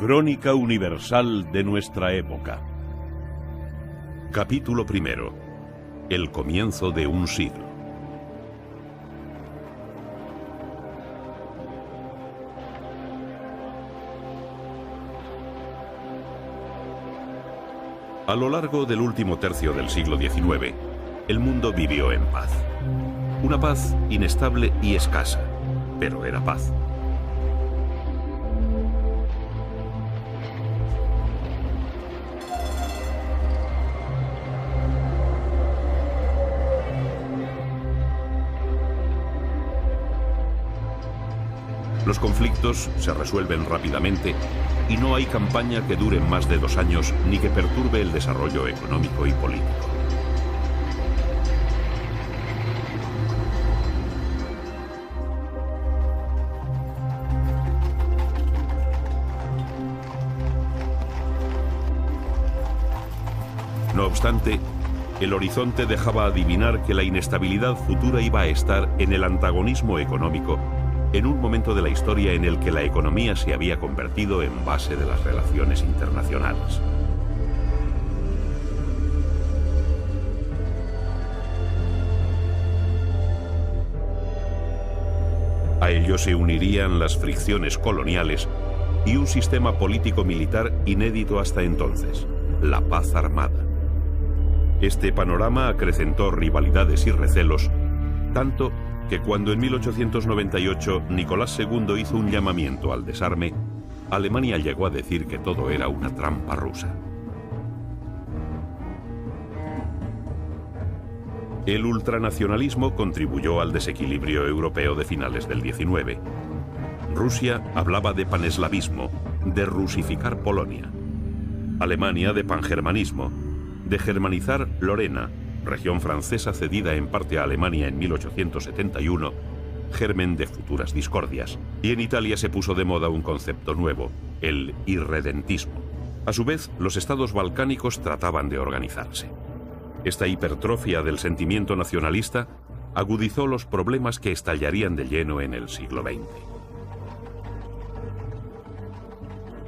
Crónica universal de nuestra época. Capítulo primero. El comienzo de un siglo. A lo largo del último tercio del siglo XIX, el mundo vivió en paz. Una paz inestable y escasa, pero era paz. Los conflictos se resuelven rápidamente y no hay campaña que dure más de 2 años ni que perturbe el desarrollo económico y político. No obstante, el horizonte dejaba adivinar que la inestabilidad futura iba a estar en el antagonismo económico en un momento de la historia en el que la economía se había convertido en base de las relaciones internacionales. A ello se unirían las fricciones coloniales y un sistema político-militar inédito hasta entonces, la paz armada. Este panorama acrecentó rivalidades y recelos, tanto que cuando en 1898 Nicolás II hizo un llamamiento al desarme, Alemania llegó a decir que todo era una trampa rusa. El ultranacionalismo contribuyó al desequilibrio europeo de finales del XIX. Rusia hablaba de paneslavismo, de rusificar Polonia. Alemania de pangermanismo, de germanizar Lorena, región francesa cedida en parte a Alemania en 1871, germen de futuras discordias. Y en Italia se puso de moda un concepto nuevo, el irredentismo. A su vez, los estados balcánicos trataban de organizarse. Esta hipertrofia del sentimiento nacionalista agudizó los problemas que estallarían de lleno en el siglo XX.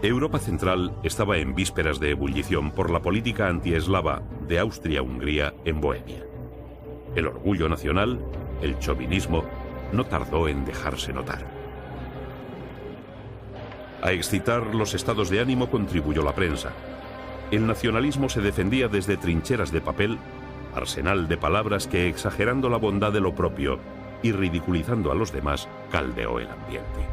Europa Central estaba en vísperas de ebullición por la política antieslava de Austria-Hungría en Bohemia. El orgullo nacional, el chauvinismo, no tardó en dejarse notar. A excitar los estados de ánimo contribuyó la prensa. El nacionalismo se defendía desde trincheras de papel, arsenal de palabras que, exagerando la bondad de lo propio y ridiculizando a los demás, caldeó el ambiente.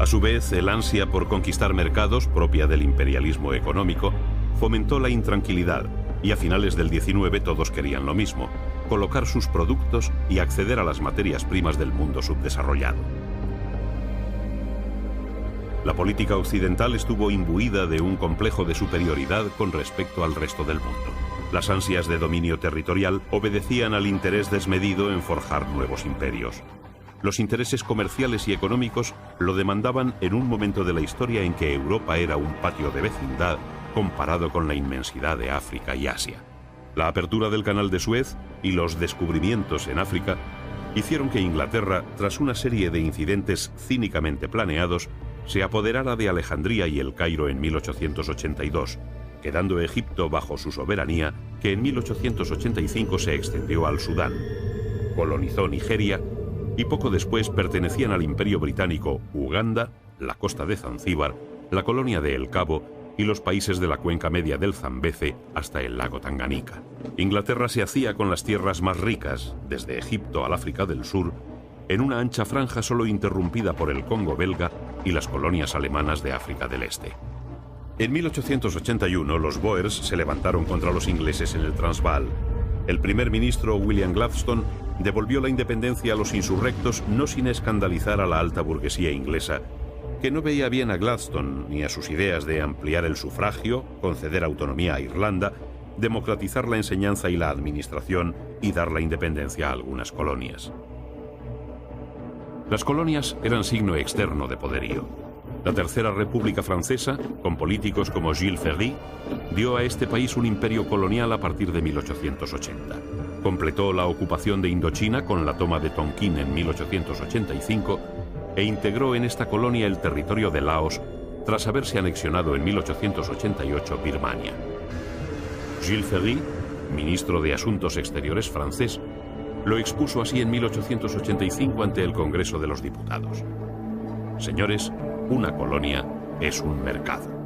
A su vez, el ansia por conquistar mercados, propia del imperialismo económico, fomentó la intranquilidad, y a finales del XIX todos querían lo mismo: colocar sus productos y acceder a las materias primas del mundo subdesarrollado. La política occidental estuvo imbuida de un complejo de superioridad con respecto al resto del mundo. Las ansias de dominio territorial obedecían al interés desmedido en forjar nuevos imperios. Los intereses comerciales y económicos lo demandaban en un momento de la historia en que Europa era un patio de vecindad comparado con la inmensidad de África y Asia. La apertura del Canal de Suez y los descubrimientos en África hicieron que Inglaterra, tras una serie de incidentes cínicamente planeados, se apoderara de Alejandría y El Cairo en 1882, quedando Egipto bajo su soberanía, que en 1885 se extendió al Sudán. Colonizó Nigeria y poco después pertenecían al Imperio Británico Uganda, la costa de Zanzíbar, la colonia de El Cabo y los países de la cuenca media del Zambeze hasta el lago Tanganica. Inglaterra se hacía con las tierras más ricas, desde Egipto al África del Sur, en una ancha franja solo interrumpida por el Congo belga y las colonias alemanas de África del Este. En 1881 los Boers se levantaron contra los ingleses en el Transvaal. El primer ministro William Gladstone devolvió la independencia a los insurrectos, no sin escandalizar a la alta burguesía inglesa, que no veía bien a Gladstone ni a sus ideas de ampliar el sufragio, conceder autonomía a Irlanda, democratizar la enseñanza y la administración y dar la independencia a algunas colonias. Las colonias eran signo externo de poderío. La Tercera República Francesa, con políticos como Jules Ferry, dio a este país un imperio colonial a partir de 1880. Completó la ocupación de Indochina con la toma de Tonkin en 1885 e integró en esta colonia el territorio de Laos tras haberse anexionado en 1888 Birmania. Jules Ferry, ministro de Asuntos Exteriores francés, lo expuso así en 1885 ante el Congreso de los Diputados. Señores, una colonia es un mercado.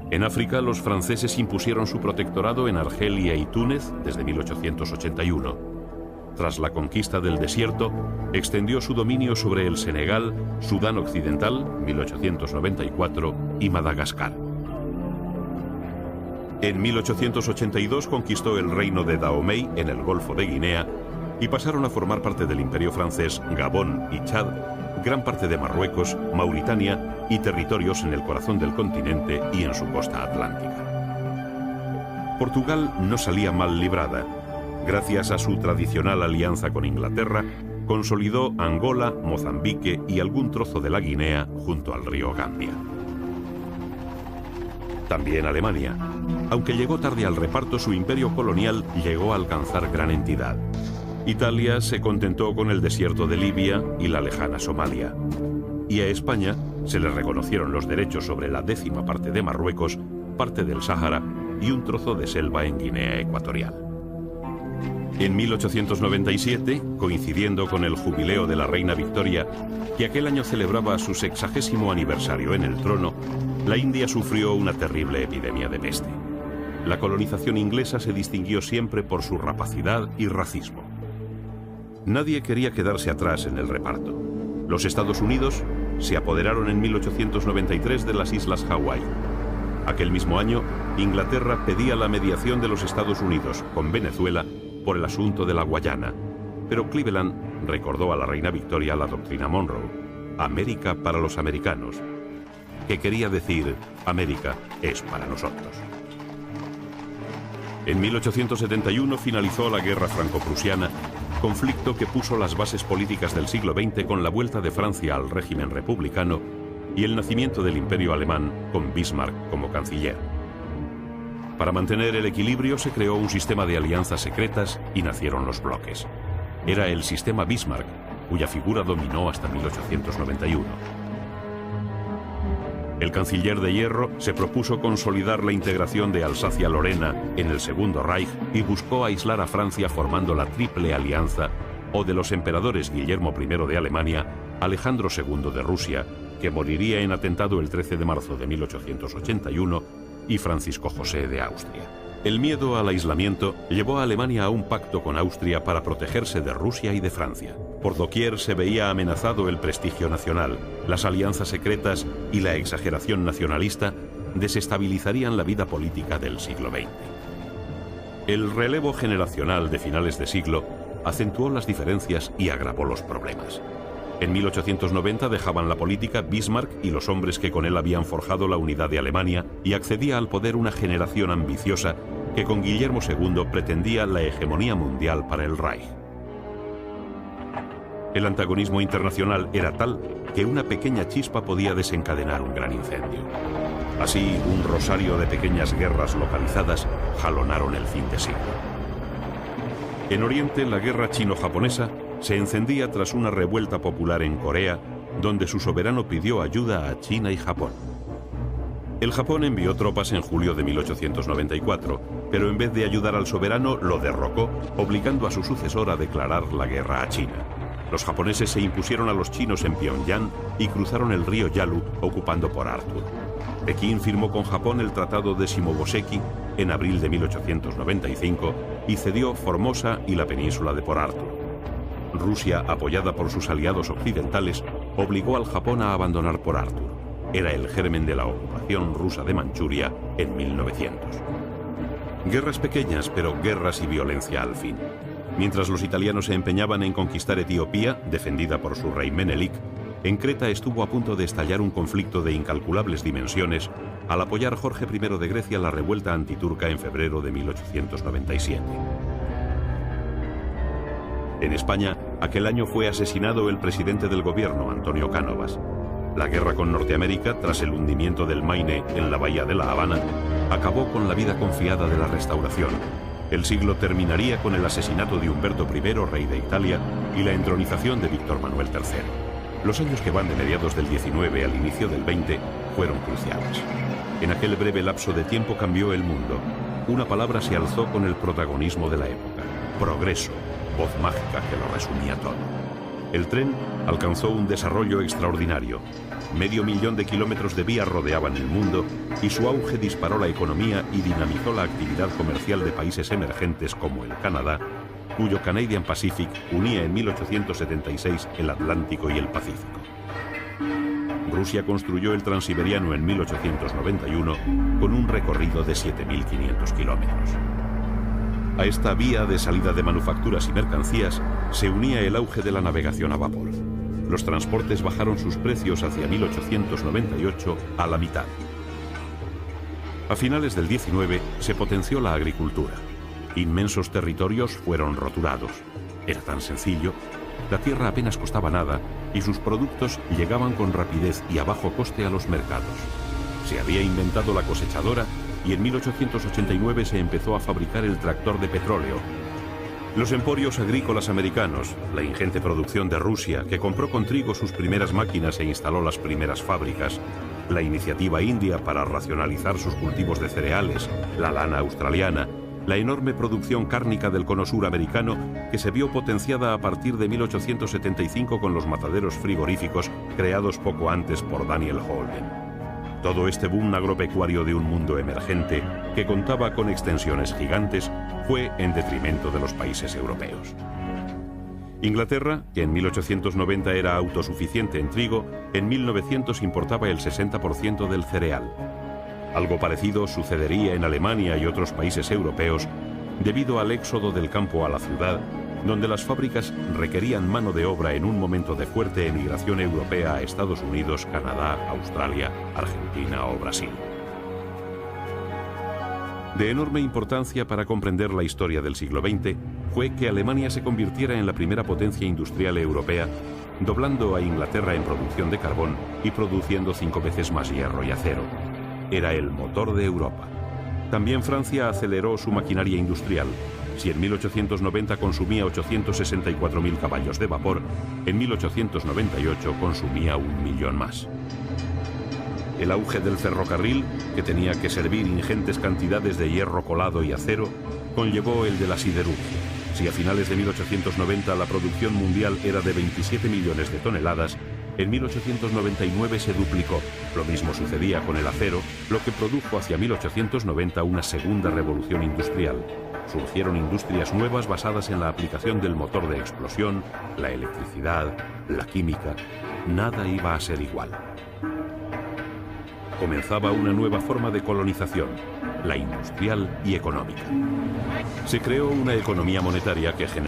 En África, los franceses impusieron su protectorado en Argelia y Túnez desde 1881. Tras la conquista del desierto, extendió su dominio sobre el Senegal, Sudán Occidental, 1894, y Madagascar. En 1882 conquistó el reino de Dahomey en el Golfo de Guinea y pasaron a formar parte del Imperio francés Gabón y Chad, gran parte de Marruecos, Mauritania y territorios en el corazón del continente y en su costa atlántica. Portugal no salía mal librada. Gracias a su tradicional alianza con Inglaterra, consolidó Angola, Mozambique y algún trozo de la Guinea junto al río Gambia. También Alemania. Aunque llegó tarde al reparto, su imperio colonial llegó a alcanzar gran entidad. Italia se contentó con el desierto de Libia y la lejana Somalia. Y a España se le reconocieron los derechos sobre la 10ª parte de Marruecos, parte del Sáhara y un trozo de selva en Guinea Ecuatorial. En 1897, coincidiendo con el jubileo de la reina Victoria, que aquel año celebraba su 60º aniversario en el trono, la India sufrió una terrible epidemia de peste. La colonización inglesa se distinguió siempre por su rapacidad y racismo. Nadie quería quedarse atrás en el reparto. Los Estados Unidos se apoderaron en 1893 de las Islas Hawái. Aquel mismo año, Inglaterra pedía la mediación de los Estados Unidos con Venezuela por el asunto de la Guayana, pero Cleveland recordó a la reina Victoria la doctrina Monroe, América para los americanos, que quería decir América es para nosotros. En 1871 finalizó la Guerra Franco-Prusiana, conflicto que puso las bases políticas del siglo XX con la vuelta de Francia al régimen republicano y el nacimiento del Imperio Alemán con Bismarck como canciller. Para mantener el equilibrio se creó un sistema de alianzas secretas y nacieron los bloques. Era el sistema Bismarck, cuya figura dominó hasta 1891. El canciller de hierro se propuso consolidar la integración de Alsacia-Lorena en el Segundo Reich y buscó aislar a Francia formando la Triple Alianza, o de los emperadores Guillermo I de Alemania, Alejandro II de Rusia, que moriría en atentado el 13 de marzo de 1881, y Francisco José de Austria. El miedo al aislamiento llevó a Alemania a un pacto con Austria para protegerse de Rusia y de Francia. Por doquier se veía amenazado el prestigio nacional. Las alianzas secretas y la exageración nacionalista desestabilizarían la vida política del siglo XX. El relevo generacional de finales de siglo acentuó las diferencias y agravó los problemas. En 1890 dejaban la política Bismarck y los hombres que con él habían forjado la unidad de Alemania, y accedía al poder una generación ambiciosa que con Guillermo II pretendía la hegemonía mundial para el Reich. El antagonismo internacional era tal que una pequeña chispa podía desencadenar un gran incendio. Así, un rosario de pequeñas guerras localizadas jalonaron el fin de siglo. En Oriente, la guerra chino-japonesa se encendía tras una revuelta popular en Corea, donde su soberano pidió ayuda a China y Japón. El Japón envió tropas en julio de 1894, pero en vez de ayudar al soberano, lo derrocó, obligando a su sucesor a declarar la guerra a China. Los japoneses se impusieron a los chinos en Pyongyang y cruzaron el río Yalu, ocupando Port Arthur. Pekín firmó con Japón el Tratado de Shimoboseki en abril de 1895 y cedió Formosa y la península de Port Arthur. Rusia, apoyada por sus aliados occidentales, obligó al Japón a abandonar Port Arthur. Era el germen de la ocupación rusa de Manchuria en 1900. Guerras pequeñas, pero guerras y violencia al fin. Mientras los italianos se empeñaban en conquistar Etiopía, defendida por su rey Menelik, en Creta estuvo a punto de estallar un conflicto de incalculables dimensiones al apoyar Jorge I de Grecia la revuelta antiturca en febrero de 1897. En España, aquel año fue asesinado el presidente del gobierno, Antonio Cánovas. La guerra con Norteamérica, tras el hundimiento del Maine en la bahía de La Habana, acabó con la vida confiada de la Restauración. El siglo terminaría con el asesinato de Humberto I, rey de Italia, y la entronización de Víctor Manuel III. Los años que van de mediados del 19 al inicio del 20 fueron cruciales. En aquel breve lapso de tiempo cambió el mundo. Una palabra se alzó con el protagonismo de la época: progreso, voz mágica que lo resumía todo. El tren alcanzó un desarrollo extraordinario. 500.000 de kilómetros de vías rodeaban el mundo y su auge disparó la economía y dinamizó la actividad comercial de países emergentes como el Canadá, cuyo Canadian Pacific unía en 1876 el Atlántico y el Pacífico. Rusia construyó el Transiberiano en 1891 con un recorrido de 7.500 kilómetros. A esta vía de salida de manufacturas y mercancías se unía el auge de la navegación a vapor. Los transportes bajaron sus precios hacia 1898 a la mitad. A finales del 19 se potenció la agricultura. Inmensos territorios fueron roturados. Era tan sencillo. La tierra apenas costaba nada y sus productos llegaban con rapidez y a bajo coste a los mercados. Se había inventado la cosechadora y en 1889 se empezó a fabricar el tractor de petróleo. Los emporios agrícolas americanos, la ingente producción de Rusia, que compró con trigo sus primeras máquinas e instaló las primeras fábricas, la iniciativa india para racionalizar sus cultivos de cereales, la lana australiana, la enorme producción cárnica del cono sur americano, que se vio potenciada a partir de 1875 con los mataderos frigoríficos creados poco antes por Daniel Holden. Todo este boom agropecuario de un mundo emergente, que contaba con extensiones gigantes, fue en detrimento de los países europeos. Inglaterra, que en 1890 era autosuficiente en trigo, en 1900 importaba el 60% del cereal. Algo parecido sucedería en Alemania y otros países europeos debido al éxodo del campo a la ciudad, donde las fábricas requerían mano de obra en un momento de fuerte emigración europea a Estados Unidos, Canadá, Australia, Argentina o Brasil. De enorme importancia para comprender la historia del siglo XX fue que Alemania se convirtiera en la primera potencia industrial europea, doblando a Inglaterra en producción de carbón y produciendo 5 veces más hierro y acero. Era el motor de Europa. También Francia aceleró su maquinaria industrial. Si en 1890 consumía 864.000 caballos de vapor, en 1898 consumía 1.000.000 más. El auge del ferrocarril, que tenía que servir ingentes cantidades de hierro colado y acero, conllevó el de la siderurgia. Si a finales de 1890 la producción mundial era de 27 millones de toneladas, en 1899 se duplicó. Lo mismo sucedía con el acero, lo que produjo hacia 1890 una segunda revolución industrial. Surgieron industrias nuevas basadas en la aplicación del motor de explosión, la electricidad, la química. Nada iba a ser igual. Comenzaba una nueva forma de colonización, la industrial y económica. Se creó una economía monetaria que generó